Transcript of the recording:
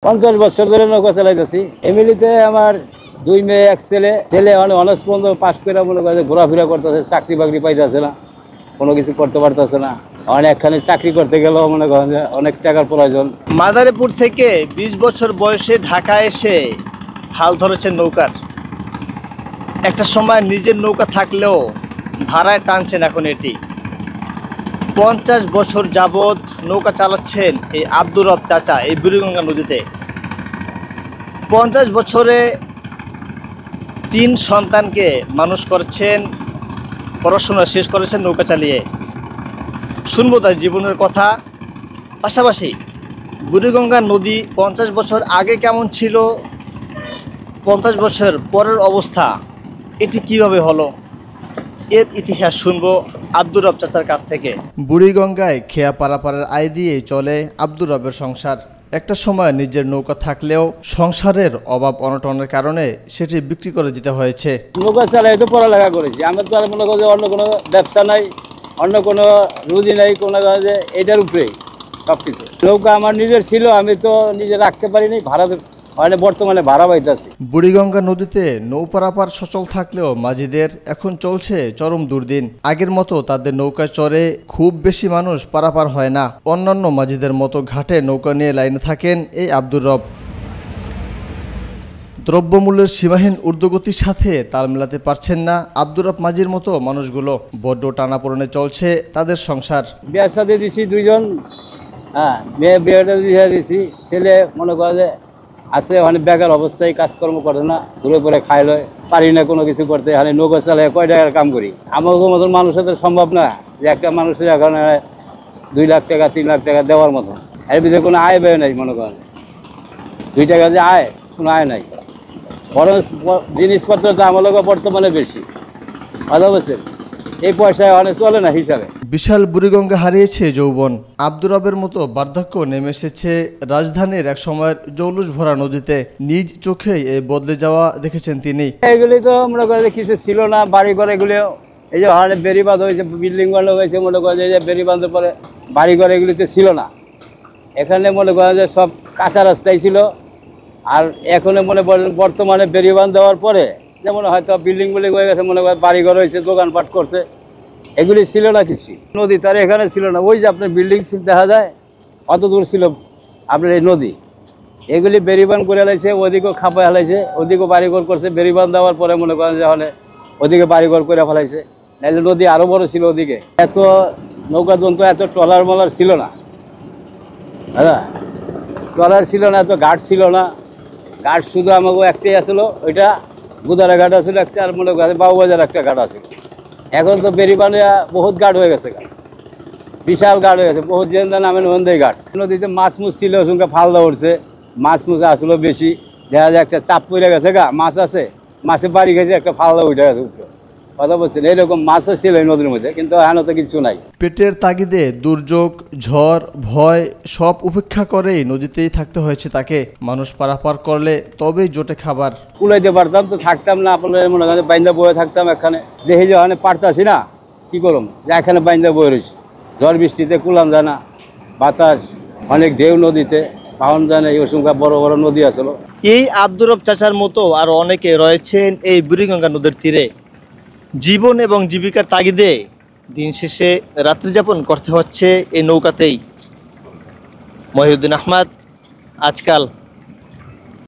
50 বছর ধরে নৌকা চালাইতেছি। এমনিতে আমার 2 মেয়ে 1 ছেলে। ছেলে অনার্স পর্যন্ত পাস করে মনে করে ঘোরাফেরা করতেছে, চাকরি বাকরি পাইতেছে না, কোনো কিছু করতে পারতেছে না। অনেকখানি চাকরি করতে গেলেও মনে করেন যে অনেক টাকার প্রয়োজন। মাদারীপুর থেকে 20 বছর বয়সে ঢাকা এসে হাল ধরেছেন নৌকার। একটা সময় নিজের নৌকা থাকলেও ভাড়ায় টানছেন এখন এটি। 50 বছর যাবৎ নৌকা চালাচ্ছেন এই আব্দুর রব চাচা এই বুড়িগঙ্গা নদীতে। 50 বছরে 3 সন্তানকে মানুষ করছেন, পড়াশোনা শেষ করেছেন নৌকা চালিয়ে। শুনবো তার জীবনের কথা। পাশাপাশি বুড়িগঙ্গা নদী 50 বছর আগে কেমন ছিল, 50 বছর পরের অবস্থা এটি কিভাবে হলো, এর ইতিহাস শুনবো আব্দুর রব চাচার কাছ থেকে। বুড়িগঙ্গায় খেয়া পারাপারের আয় দিয়ে চলে আব্দুর রবের সংসার। একটা সময় নিজের নৌকা থাকলেও সংসারের অভাব অনটনের কারণে সেটি বিক্রি করে দিতে হয়েছে। নৌকা চালাই তো পড়ালেখা করেছি, আমার তো আর মনে করি অন্য কোনো ব্যবসা নাই, অন্য কোনো রুজি নাই, কোনো যে এটার উপরেই সব কিছু। নৌকা আমার নিজের ছিল, আমি তো নিজে রাখতে পারিনি, ভাড়া বর্তমানে ভাড়া পাইতেছি। বুড়িগঙ্গা নদীতে নৌ পারাপার সচল থাকলেও মাঝিদের এখন চলছে চরম দুর্দিন। আগের মতো তাদের নৌকায় চড়ে খুব বেশি মানুষ পারাপার হয় না। অন্যান্য মাঝিদের মতো ঘাটে নৌকা নিয়ে লাইনে থাকেন এই আব্দুর রব। দ্রব্যমূল্যের সীমাহীন ঊর্ধ্বগতির সাথে তাল মেলাতে পারছেন না আব্দুর রব মাঝির মতো মানুষগুলো। বড্ড টানাপোড়েনে চলছে তাদের সংসার। বিয়ে সাথে দিছি 2 জন, মেয়ে বিয়েটা দিয়ে দিছি। ছেলে মনে করে যে আছে অনেক বেকার অবস্থায়, কাজকর্ম করে না, ঘুরে পরে খাই লয়, পারি না কোনো কিছু করতে। মানে নৌকা চালায় কয় টাকার কাম করি। আমাকে মতন মানুষের তো সম্ভব না যে একটা মানুষের এখন 2 লাখ টাকা 3 লাখ টাকা দেওয়ার মতো। এর ভিতরে কোনো আয় ব্যয় নাই, মনে করেন 2 টাকা যে আয়, কোনো আয় নাই। বরং জিনিসপত্রের দাম হলো বর্তমানে বেশি, কথা বলছেন, এই পয়সায় অনেক চলে না হিসাবে। বিশাল বুড়িগঙ্গা হারিয়েছে যৌবন। আব্দুর রবের মতো বার্ধক্য নেমে এসেছে রাজধানীর এক সময়ের জৌলুস ভরা নদীতে। নিজ চোখেই এই বদলে যাওয়া দেখেছেন তিনি। এগুলি তো মনে করে যে কিছু ছিল না, বাড়ি ঘর এগুলিও এই যে অনেক বেড়িবাঁধ হয়েছে, বিল্ডিং বানানো হয়েছে, মনে করে যে বেড়িবাঁধের পরে বাড়ি ঘর এগুলিতে ছিল না। এখানে মনে করে যে সব কাঁচা রাস্তাই ছিল। আর এখন মনে বর্তমানে বেড়িবাঁধ দেওয়ার পরে যেমন হয়তো বিল্ডিং হয়ে গেছে, মনে করে বাড়ি ঘর হয়েছে, দোকানপাট করছে, এগুলি ছিল না কিছু। নদী তার এখানে ছিল না, ওই যে আপনার বিল্ডিং দেখা যায় অত দূর ছিল আপনার এই নদী। এগুলি বেড়িবাঁধ করে হেলাইছে, ওদিকেও খাপা হেলাইছে, ওদিকেও বাড়িঘর করছে। বেড়িবাঁধ দেওয়ার পরে মনে করেন যে ওদিকে বাড়িঘর করে ফেলাইছে, নাহলে নদী আরও বড় ছিল ওদিকে। এত নৌকা যন্ত্র, এত ট্রলার মলার ছিল না, হ্যাঁ ট্রলার ছিল না, এত ঘাট ছিল না। ঘাট শুধু আমাকে একটাই আসলো, ওইটা গুদারা ঘাট আসলো একটা, আর মনে করেন বাবুবাজার একটা ঘাট আছে। এখন তো বেড়িবাঁধে বহুত ঘাট হয়ে গেছে, বিশাল ঘাট হয়ে গেছে, বহুত যেন নামেন ওখান ঘাট। নদীতে মাছ মুছ ছিল, সঙ্গে ফালদা উঠছে, মাছ মুছ আসলো বেশি। দেখা যায় একটা চাপ পড়ে গেছে, মাছ আছে, মাছে বাড়ি গেছে, একটা ফালদা উঠে গেছে উপরে, কথা বলছেন। এইরকম মাছও ছিল এই নদীর মধ্যে, কিন্তু এখনো তো কিছু নাই। পেটের তাগিদে দুর্যোগ, ঝড়, ভয় সব উপেক্ষা করেই নদীতেই থাকতে হয়েছে তাকে। মানুষ পারাপার করলে তবেই জোটে খাবার। কুলাইতে পারতাম তো থাকতাম না, আপনার মনে করেন বাইন্দা বয়ে থাকতাম। এখানে দেখি যে ওখানে পারতাছি না, কী করুম, যে এখানে বাইন্দা বয়ে রয়েছি। ঝড় বৃষ্টিতে কুলাম যায় না, বাতাস, অনেক ঢেউ নদীতে, পাওয়ান যায় না। এই অসংখ্য বড় বড় নদী আসলো। এই আব্দুর রব চাচার মতো আরও অনেকে রয়েছেন এই বুড়িগঙ্গা নদীর তীরে। জীবন এবং জীবিকার তাগিদে দিন শেষে রাত্রিযাপন করতে হচ্ছে এই নৌকাতেই। মহিউদ্দিন আহমদ, আজকাল।